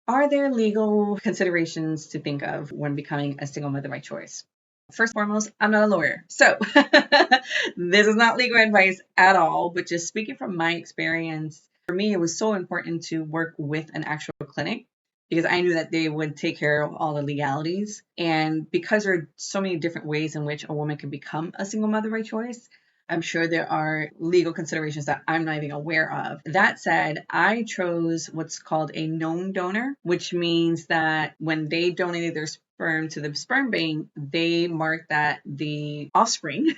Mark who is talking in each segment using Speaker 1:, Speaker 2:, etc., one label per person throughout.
Speaker 1: Are there legal considerations to think of when becoming a single mother by choice? First and foremost, I'm not a lawyer. So this is not legal advice at all, but just speaking from my experience, for me, it was so important to work with an actual clinic because I knew that they would take care of all the legalities. And because there are so many different ways in which a woman can become a single mother by choice, I'm sure there are legal considerations that I'm not even aware of. That said, I chose what's called a known donor, which means that when they donated their sperm to the sperm bank, they mark that the offspring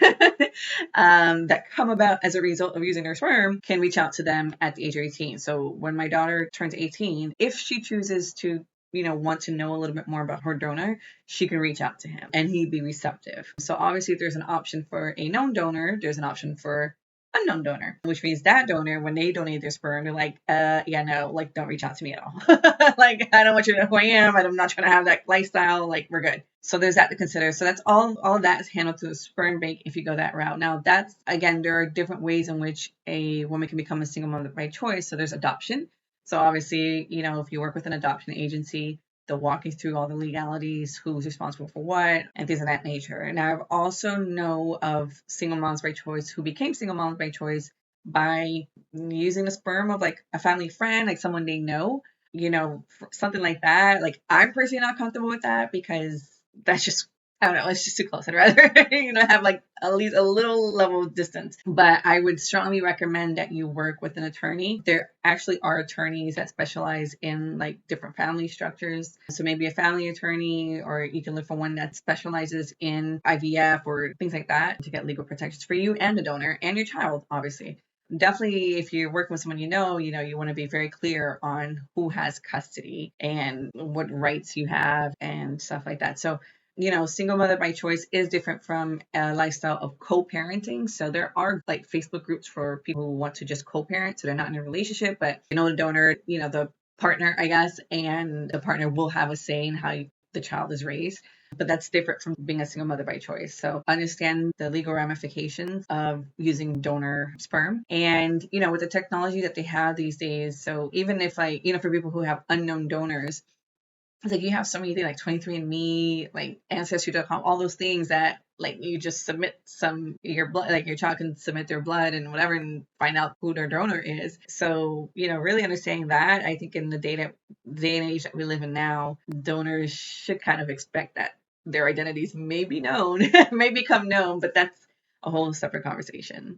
Speaker 1: that come about as a result of using their sperm can reach out to them at the age of 18. So when my daughter turns 18, if she chooses to want to know a little bit more about her donor, she can reach out to him and he'd be receptive. So obviously, if there's an option for a known donor, there's an option for unknown donor, which means that donor, when they donate their sperm, they're like, yeah, no, like, don't reach out to me at all. Like, I don't want you to know who I am. I'm not trying to have that lifestyle. Like, we're good. So there's that to consider. So that's all of that is handled through the sperm bank if you go that route. Now, that's, again, there are different ways in which a woman can become a single mother by choice. So there's adoption. So obviously, if you work with an adoption agency, they'll walk you through all the legalities, who's responsible for what, and things of that nature. And I've also know of single moms by choice who became single moms by choice by using the sperm of like a family friend, like someone they know, something like that. Like, I'm personally not comfortable with that because that's just, I don't know, it's just too close. I'd rather, have like at least a little level of distance. But I would strongly recommend that you work with an attorney. There actually are attorneys that specialize in like different family structures. So maybe a family attorney, or you can look for one that specializes in IVF or things like that to get legal protections for you and the donor and your child, obviously. Definitely, if you're working with someone you want to be very clear on who has custody and what rights you have and stuff like that. So single mother by choice is different from a lifestyle of co-parenting. So there are like Facebook groups for people who want to just co-parent. So they're not in a relationship, but the donor, the partner, I guess, and the partner will have a say in how the child is raised. But that's different from being a single mother by choice. So understand the legal ramifications of using donor sperm. And, with the technology that they have these days, so even if for people who have unknown donors, it's like you have so many things like 23andMe, like Ancestry.com, all those things that like you just submit your blood, like your child can submit their blood and whatever and find out who their donor is. So, really understanding that, I think in the day and age that we live in now, donors should kind of expect that their identities may be known, may become known, but that's a whole separate conversation.